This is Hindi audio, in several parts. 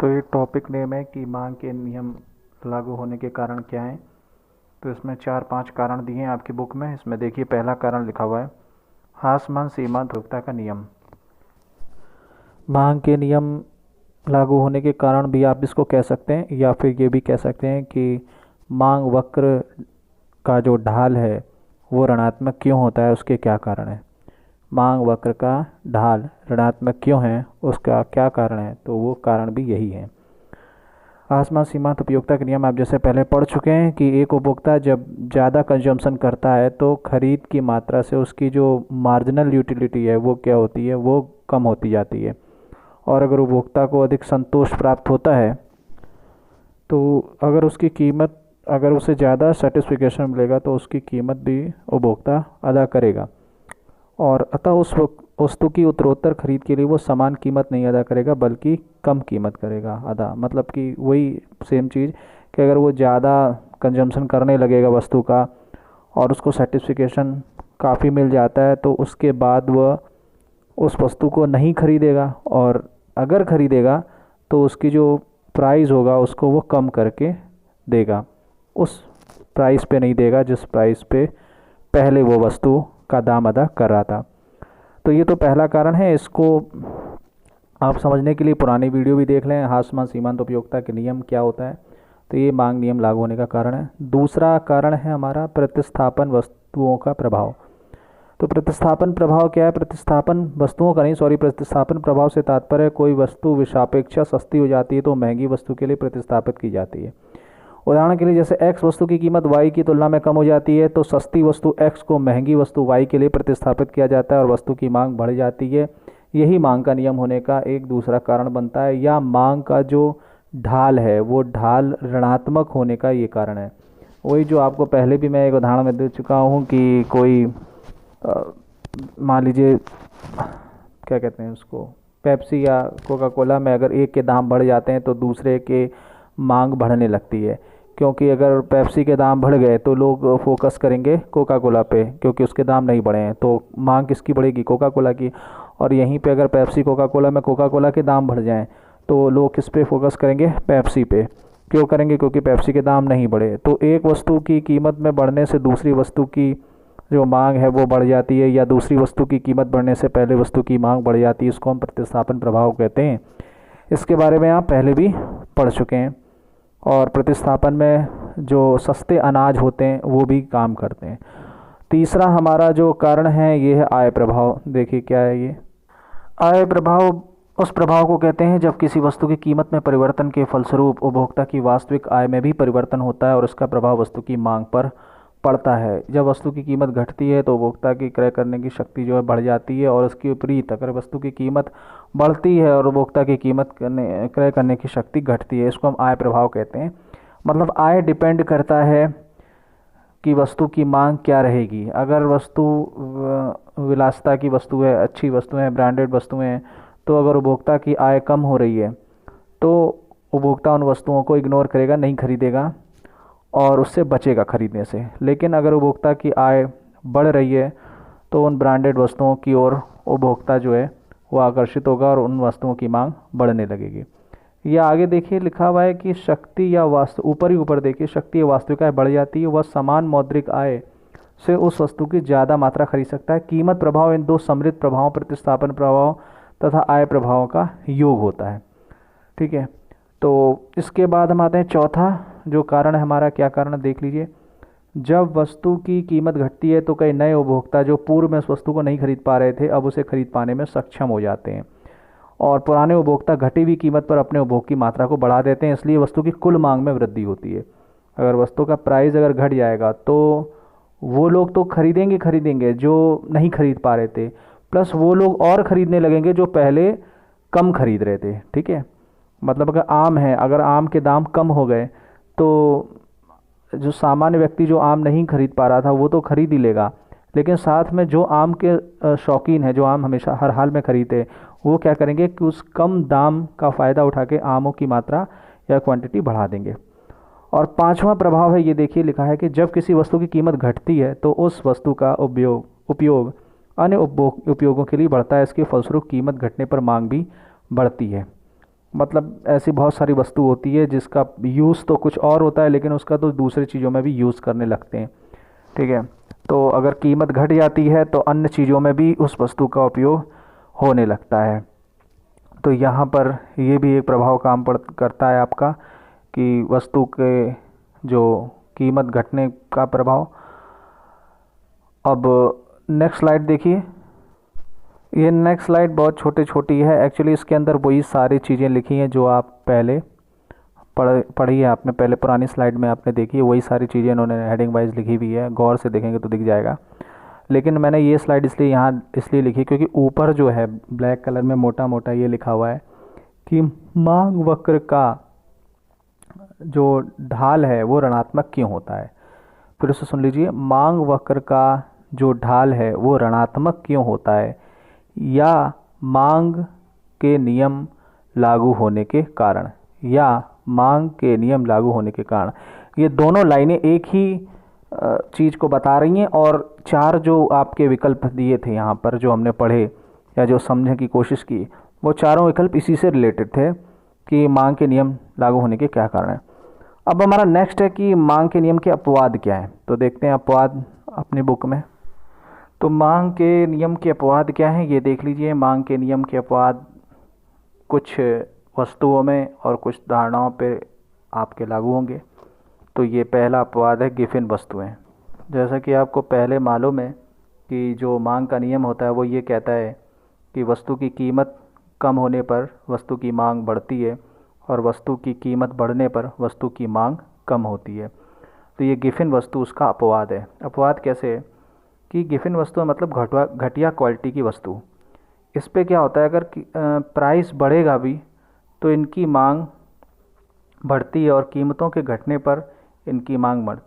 तो ये टॉपिक नेम है कि मांग के नियम लागू होने के कारण क्या हैं। तो इसमें 4-5 कारण दिए हैं आपकी बुक में। इसमें देखिए पहला कारण लिखा हुआ है हासमान सीमांत उपभोक्ता का नियम। मांग के नियम लागू होने के कारण भी आप इसको कह सकते हैं, या फिर ये भी कह सकते हैं कि मांग वक्र का जो ढाल है वो ऋणात्मक क्यों होता है, उसके क्या कारण है। मांग वक्र का ढाल ऋणात्मक क्यों है, उसका क्या कारण है, तो वो कारण भी यही है। आसमान सीमांत उपयोगिता के नियम आप जैसे पहले पढ़ चुके हैं कि एक उपभोक्ता जब ज़्यादा कंजम्पशन करता है तो खरीद की मात्रा से उसकी जो मार्जिनल यूटिलिटी है वो क्या होती है, वो कम होती जाती है। और अगर उपभोक्ता को अधिक संतोष प्राप्त होता है तो अगर उसे ज़्यादा सेटिस्फिकेशन मिलेगा तो उसकी कीमत भी उपभोक्ता अदा करेगा। और अतः उस वस्तु की उत्तरोत्तर खरीद के लिए वो समान कीमत नहीं अदा करेगा बल्कि कम कीमत करेगा अदा। मतलब कि वही सेम चीज़ कि अगर वो ज़्यादा कंजम्पशन करने लगेगा वस्तु का और उसको सेटिस्फिकेशन काफ़ी मिल जाता है तो उसके बाद वह उस वस्तु को नहीं खरीदेगा, और अगर खरीदेगा तो उसकी जो प्राइस होगा उसको वो कम करके देगा, उस प्राइस पे नहीं देगा जिस प्राइस पे पहले वो वस्तु का दाम अदा कर रहा था। तो ये तो पहला कारण है। इसको आप समझने के लिए पुरानी वीडियो भी देख लें, हासमान सीमांत उपयोगिता के नियम क्या होता है। तो ये मांग नियम लागू होने का कारण है। दूसरा कारण है हमारा प्रतिस्थापन वस्तुओं का प्रभाव। तो प्रतिस्थापन प्रभाव क्या है? प्रतिस्थापन वस्तुओं का नहीं, सॉरी, प्रतिस्थापन प्रभाव से तात्पर्य कोई वस्तु विसापेक्षा सस्ती हो जाती है तो महंगी वस्तु के लिए प्रतिस्थापित की जाती है। उदाहरण के लिए जैसे x वस्तु की कीमत y की तुलना में कम हो जाती है तो सस्ती वस्तु x को महंगी वस्तु y के लिए प्रतिस्थापित किया जाता है और वस्तु की मांग बढ़ जाती है। यही मांग का नियम होने का एक दूसरा कारण बनता है, या मांग का जो ढाल है वो ढाल ऋणात्मक होने का ये कारण है। वही जो आपको पहले भी मैं एक उदाहरण में दे चुका हूँ कि कोई मान लीजिए क्या कहते हैं उसको, पेप्सी या कोका कोला में अगर एक के दाम बढ़ जाते हैं तो दूसरे के मांग बढ़ने लगती है, क्योंकि अगर पेप्सी के दाम बढ़ गए तो लोग फोकस करेंगे कोका कोला पे क्योंकि उसके दाम नहीं बढ़े हैं, तो मांग किसकी बढ़ेगी? कोका कोला की। और यहीं पे अगर पेप्सी कोका कोला में कोका कोला के दाम बढ़ जाएं तो लोग किस पे फोकस करेंगे? पेप्सी पे। क्यों करेंगे? क्योंकि पेप्सी के दाम नहीं बढ़े। तो एक वस्तु की कीमत में बढ़ने से दूसरी वस्तु की जो मांग है वो बढ़ जाती है, या दूसरी वस्तु की कीमत बढ़ने से पहले वस्तु की मांग बढ़ जाती है। इसको हम प्रतिस्थापन प्रभाव कहते हैं। इसके बारे में आप पहले भी पढ़ चुके हैं। और प्रतिस्थापन में जो सस्ते अनाज होते हैं वो भी काम करते हैं। तीसरा हमारा जो कारण है ये है आय प्रभाव। देखिए क्या है ये आय प्रभाव? उस प्रभाव को कहते हैं जब किसी वस्तु की कीमत में परिवर्तन के फलस्वरूप उपभोक्ता की वास्तविक आय में भी परिवर्तन होता है और इसका प्रभाव वस्तु की मांग पर पड़ता है। जब वस्तु की कीमत घटती है तो उपभोक्ता की क्रय करने की शक्ति जो है बढ़ जाती है, और उसके विपरीत अगर वस्तु की कीमत बढ़ती है और उपभोक्ता की क्रय करने की शक्ति घटती है, इसको हम आय प्रभाव कहते हैं। मतलब आय डिपेंड करता है कि वस्तु की मांग क्या रहेगी। अगर वस्तु विलासिता की वस्तु है, अच्छी वस्तुएं हैं, ब्रांडेड वस्तुएं हैं, तो अगर उपभोक्ता की आय कम हो रही है तो उपभोक्ता उन वस्तुओं को इग्नोर करेगा, नहीं खरीदेगा और उससे बचेगा खरीदने से। लेकिन अगर उपभोक्ता की आय बढ़ रही है तो उन ब्रांडेड वस्तुओं की ओर उपभोक्ता जो है वो आकर्षित होगा और उन वस्तुओं की मांग बढ़ने लगेगी। या आगे देखिए लिखा हुआ है कि शक्ति या वास्तु, ऊपर ही ऊपर देखिए, शक्ति या वास्तविक आय बढ़ जाती है, वह समान मौद्रिक आय से उस वस्तु की ज़्यादा मात्रा खरीद सकता है। कीमत प्रभाव इन दो समृद्ध प्रभावों, प्रतिस्थापन प्रभाव तथा आय प्रभावों का योग होता है। ठीक है, तो इसके बाद हम आते हैं चौथा जो कारण है हमारा। क्या कारण है देख लीजिए। जब वस्तु की कीमत घटती है तो कई नए उपभोक्ता जो पूर्व में उस वस्तु को नहीं खरीद पा रहे थे अब उसे खरीद पाने में सक्षम हो जाते हैं, और पुराने उपभोक्ता घटी हुई कीमत पर अपने उपभोग की मात्रा को बढ़ा देते हैं, इसलिए वस्तु की कुल मांग में वृद्धि होती है। अगर वस्तु का प्राइस अगर घट जाएगा तो वो लोग तो खरीदेंगे जो नहीं खरीद पा रहे थे, प्लस वो लोग और ख़रीदने लगेंगे जो पहले कम खरीद रहे थे। ठीक है, मतलब अगर आम है, अगर आम के दाम कम हो गए तो जो सामान्य व्यक्ति जो आम नहीं खरीद पा रहा था वो तो खरीद ही लेगा, लेकिन साथ में जो आम के शौकीन है, जो आम हमेशा हर हाल में खरीदे, वो क्या करेंगे कि उस कम दाम का फ़ायदा उठा के आमों की मात्रा या क्वांटिटी बढ़ा देंगे। और पांचवा प्रभाव है, ये देखिए लिखा है कि जब किसी वस्तु की कीमत घटती है तो उस वस्तु का उपयोग अन्य उपयोगों के लिए बढ़ता है, इसके फलस्वरूप कीमत घटने पर मांग भी बढ़ती है। मतलब ऐसी बहुत सारी वस्तु होती है जिसका यूज़ तो कुछ और होता है लेकिन उसका तो दूसरी चीज़ों में भी यूज़ करने लगते हैं। ठीक है। तो अगर कीमत घट जाती है तो अन्य चीज़ों में भी उस वस्तु का उपयोग होने लगता है। तो यहाँ पर ये भी एक प्रभाव काम पड़ करता है आपका, कि वस्तु के जो कीमत घटने का प्रभाव। अब नेक्स्ट स्लाइड देखिए। ये नेक्स्ट स्लाइड बहुत छोटी है एक्चुअली, इसके अंदर वही सारी चीज़ें लिखी हैं जो आप पहले पढ़ी है आपने, पहले पुरानी स्लाइड में आपने देखी है, वही सारी चीज़ें इन्होंने हेडिंग वाइज लिखी हुई है, गौर से देखेंगे तो दिख जाएगा। लेकिन मैंने ये स्लाइड इसलिए यहाँ इसलिए लिखी क्योंकि ऊपर जो है ब्लैक कलर में मोटा मोटा ये लिखा हुआ है कि मांग वक्र का जो ढाल है वो ऋणात्मक क्यों होता है। फिर से सुन लीजिए, मांग वक्र का जो ढाल है वो ऋणात्मक क्यों होता है, या मांग के नियम लागू होने के कारण, या मांग के नियम लागू होने के कारण। ये दोनों लाइनें एक ही चीज़ को बता रही हैं, और चार जो आपके विकल्प दिए थे यहाँ पर जो हमने पढ़े या जो समझने की कोशिश की, वो चारों विकल्प इसी से रिलेटेड थे कि मांग के नियम लागू होने के क्या कारण है। अब हमारा नेक्स्ट है कि मांग के नियम के अपवाद क्या हैं। तो देखते हैं अपवाद अपनी बुक में। तो मांग के नियम के अपवाद क्या हैं ये देख लीजिए। मांग के नियम के अपवाद कुछ वस्तुओं में और कुछ धारणाओं पे आपके लागू होंगे। तो ये पहला अपवाद है गिफिन वस्तुएं। जैसा कि आपको पहले मालूम है कि जो मांग का नियम होता है वो ये कहता है कि वस्तु की कीमत कम होने पर वस्तु की मांग बढ़ती है, और वस्तु की कीमत बढ़ने पर वस्तु की मांग कम होती है। तो ये गिफिन वस्तु उसका अपवाद है। अपवाद कैसे है कि गिफिन वस्तु मतलब घटिया क्वालिटी की वस्तु। इस पे क्या होता है, अगर प्राइस बढ़ेगा भी तो इनकी मांग बढ़ती है, और कीमतों के घटने पर इनकी मांग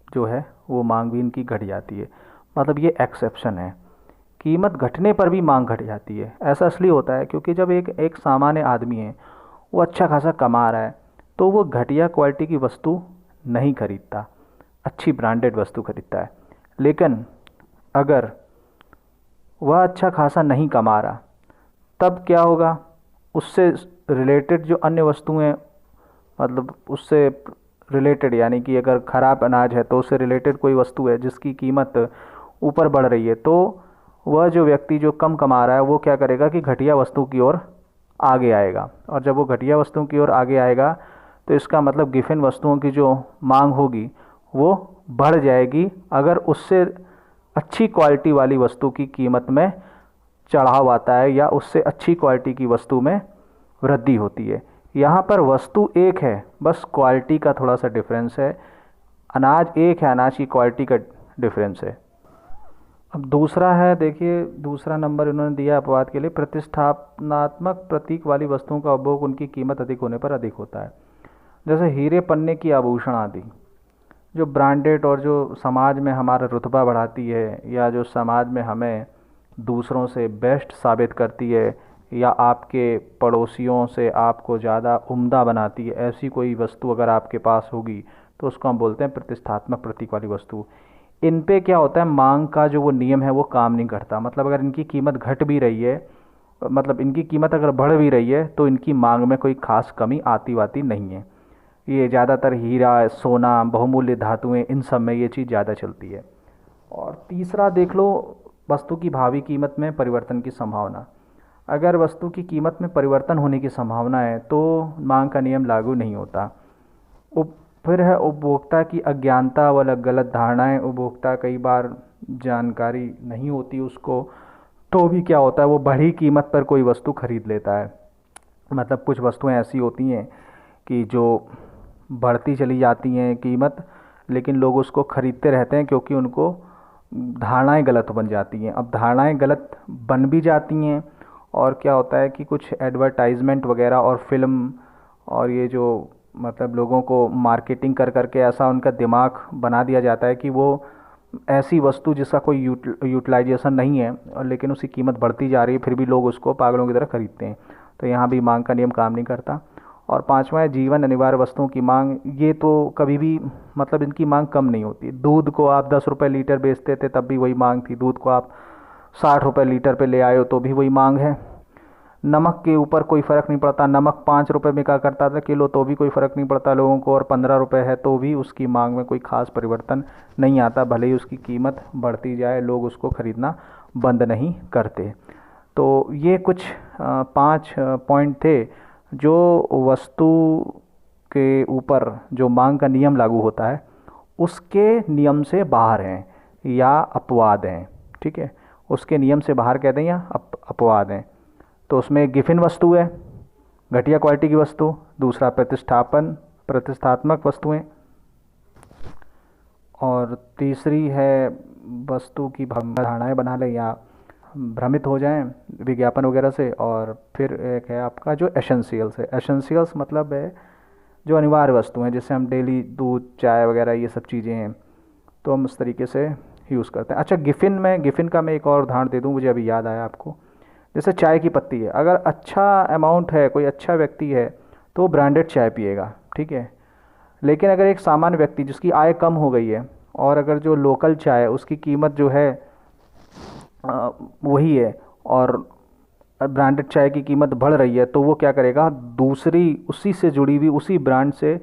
जो है वो मांग भी इनकी घट जाती है। मतलब ये एक्सेप्शन है, कीमत घटने पर भी मांग घट जाती है। ऐसा इसलिए होता है क्योंकि जब एक सामान्य आदमी है, वो अच्छा खासा कमा रहा है, तो वो घटिया क्वालिटी की वस्तु नहीं खरीदता, अच्छी ब्रांडेड वस्तु खरीदता है। लेकिन अगर वह अच्छा खासा नहीं कमा रहा, तब क्या होगा, उससे रिलेटेड जो अन्य वस्तुएं, मतलब उससे रिलेटेड, यानी कि अगर ख़राब अनाज है तो उससे रिलेटेड कोई वस्तु है जिसकी कीमत ऊपर बढ़ रही है, तो वह जो व्यक्ति जो कम कमा रहा है वो क्या करेगा कि घटिया वस्तु की ओर आगे आएगा। और जब वो घटिया वस्तुओं की ओर आगे आएगा तो इसका मतलब गिफिन वस्तुओं की जो मांग होगी वो बढ़ जाएगी, अगर उससे अच्छी क्वालिटी वाली वस्तु की कीमत में चढ़ाव आता है या उससे अच्छी क्वालिटी की वस्तु में वृद्धि होती है। यहाँ पर वस्तु एक है, बस क्वालिटी का थोड़ा सा डिफरेंस है। अनाज एक है, अनाज की क्वालिटी का डिफरेंस है। अब दूसरा है, देखिए दूसरा नंबर इन्होंने दिया अपवाद के लिए, प्रतिष्ठापनात्मक प्रतीक वाली वस्तुओं का उपभोग उनकी कीमत अधिक होने पर अधिक होता है। जैसे हीरे पन्ने की आभूषण आदि, जो ब्रांडेड और जो समाज में हमारा रुतबा बढ़ाती है, या जो समाज में हमें दूसरों से बेस्ट साबित करती है, या आपके पड़ोसियों से आपको ज़्यादा उम्दा बनाती है, ऐसी कोई वस्तु अगर आपके पास होगी तो उसको हम बोलते हैं प्रतिष्ठात्मक प्रतीक वाली वस्तु। इन पे क्या होता है, मांग का जो वो नियम है वो काम नहीं करता। मतलब अगर इनकी कीमत घट भी रही है, मतलब इनकी कीमत अगर बढ़ भी रही है, तो इनकी मांग में कोई खास कमी आती वाती नहीं है। ये ज़्यादातर हीरा, सोना, बहुमूल्य धातुएं, इन सब में ये चीज़ ज़्यादा चलती है। और तीसरा देख लो, वस्तु की भावी कीमत में परिवर्तन की संभावना। अगर वस्तु की कीमत में परिवर्तन होने की संभावना है तो मांग का नियम लागू नहीं होता। फिर है उपभोक्ता की अज्ञानता व गलत धारणाएं। उपभोक्ता कई बार जानकारी नहीं होती उसको, तो भी क्या होता है, वो बढ़ी कीमत पर कोई वस्तु खरीद लेता है। मतलब कुछ वस्तुएं ऐसी होती हैं कि जो बढ़ती चली जाती हैं कीमत, लेकिन लोग उसको खरीदते रहते हैं क्योंकि उनको धारणाएं गलत बन जाती हैं। अब धारणाएं गलत बन भी जाती हैं, और क्या होता है कि कुछ एडवर्टाइजमेंट वगैरह और फिल्म, और ये जो मतलब लोगों को मार्केटिंग कर करके ऐसा उनका दिमाग बना दिया जाता है कि वो ऐसी वस्तु जिसका कोई यूटिलाइजेशन नहीं है, और लेकिन उसकी कीमत बढ़ती जा रही है, फिर भी लोग उसको पागलों की तरह खरीदते हैं। तो यहाँ भी मांग का नियम काम नहीं करता। और पांचवा है जीवन अनिवार्य वस्तुओं की मांग। ये तो कभी भी मतलब इनकी मांग कम नहीं होती। दूध को आप 10 रुपये लीटर बेचते थे तब भी वही मांग थी, दूध को आप 60 रुपये लीटर पे ले आए हो तो भी वही मांग है। नमक के ऊपर कोई फ़र्क नहीं पड़ता, नमक 5 रुपये बिका करता था किलो तो भी कोई फ़र्क नहीं पड़ता लोगों को, और 15 रुपये है तो भी उसकी मांग में कोई ख़ास परिवर्तन नहीं आता, भले ही उसकी कीमत बढ़ती जाए लोग उसको ख़रीदना बंद नहीं करते। तो ये कुछ 5 पॉइंट थे जो वस्तु के ऊपर जो मांग का नियम लागू होता है उसके नियम से बाहर हैं या अपवाद हैं। ठीक है, उसके नियम से बाहर कहते हैं या अपवाद हैं। तो उसमें गिफिन वस्तु है, घटिया क्वालिटी की वस्तु, दूसरा प्रतिष्ठात्मक वस्तुएं, और तीसरी है वस्तु की धारणाएं बना लें या भ्रमित हो जाएं विज्ञापन वगैरह से, और फिर एक है आपका जो एसेंशियल्स है। एसेंशियल्स मतलब है जो अनिवार्य वस्तु हैं, जैसे हम डेली दूध चाय वगैरह ये सब चीज़ें हैं तो हम उस तरीके से यूज़ करते हैं। अच्छा, गिफिन का मैं एक और उदाहरण दे दूँ, मुझे अभी याद आया आपको। जैसे चाय की पत्ती है, अगर अच्छा अमाउंट है, कोई अच्छा व्यक्ति है तो वो ब्रांडेड चाय पिएगा, ठीक है। लेकिन अगर एक सामान्य व्यक्ति जिसकी आय कम हो गई है और अगर जो लोकल चाय है उसकी कीमत जो है वही है और ब्रांडेड चाय की कीमत बढ़ रही है, तो वो क्या करेगा, दूसरी उसी से जुड़ी हुई उसी ब्रांड से,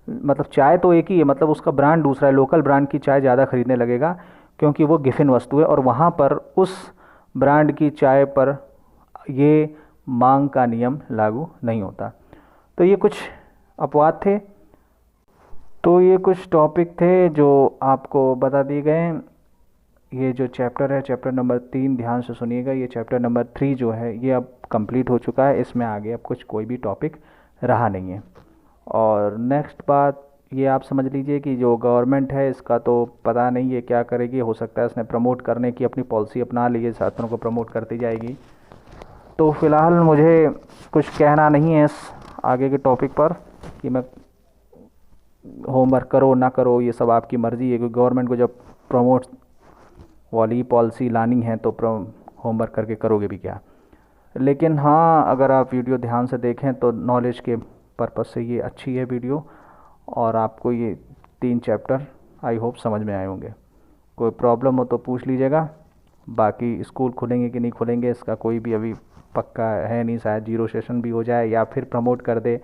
मतलब चाय तो एक ही है, मतलब उसका ब्रांड दूसरा है, लोकल ब्रांड की चाय ज़्यादा खरीदने लगेगा क्योंकि वो गिफिन वस्तु है और वहाँ पर उस ब्रांड की चाय पर ये मांग का नियम लागू नहीं होता। तो ये कुछ अपवाद थे, तो ये कुछ टॉपिक थे जो आपको बता दिए गए हैं। ये जो चैप्टर है, चैप्टर नंबर 3, ध्यान से सुनिएगा, ये चैप्टर नंबर 3 जो है ये अब कंप्लीट हो चुका है, इसमें आगे अब कुछ कोई भी टॉपिक रहा नहीं है। और नेक्स्ट बात ये आप समझ लीजिए कि जो गवर्नमेंट है इसका तो पता नहीं है क्या करेगी, हो सकता है इसने प्रमोट करने की अपनी पॉलिसी अपना ली है, छात्रों को प्रमोट करती जाएगी। तो फ़िलहाल मुझे कुछ कहना नहीं है इस आगे के टॉपिक पर कि मैं होमवर्क करो ना करो, ये सब आपकी मर्ज़ी है, क्योंकि गवर्नमेंट को जब प्रमोट वाली पॉलिसी लानी है तो होमवर्क करके करोगे भी क्या। लेकिन हाँ, अगर आप वीडियो ध्यान से देखें तो नॉलेज के पर्पज़ से ये अच्छी है वीडियो, और आपको ये 3 चैप्टर आई होप समझ में आए होंगे। कोई प्रॉब्लम हो तो पूछ लीजिएगा। बाकी स्कूल खुलेंगे कि नहीं खुलेंगे इसका कोई भी अभी पक्का है नहीं, शायद 0 सेशन भी हो जाए या फिर प्रमोट कर दे,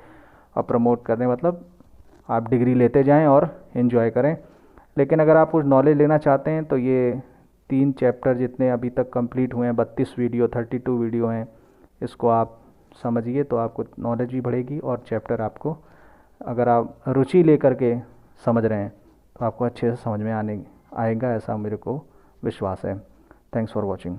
और प्रमोट कर दे मतलब आप डिग्री लेते जाएं और इन्जॉय करें। लेकिन अगर आप कुछ नॉलेज लेना चाहते हैं तो ये 3 चैप्टर जितने अभी तक कंप्लीट हुए हैं, 32 वीडियो 32 वीडियो हैं, इसको आप समझिए तो आपको नॉलेज भी बढ़ेगी, और चैप्टर आपको अगर आप रुचि लेकर के समझ रहे हैं तो आपको अच्छे से समझ में आएगा, ऐसा मेरे को विश्वास है। Thanks for watching.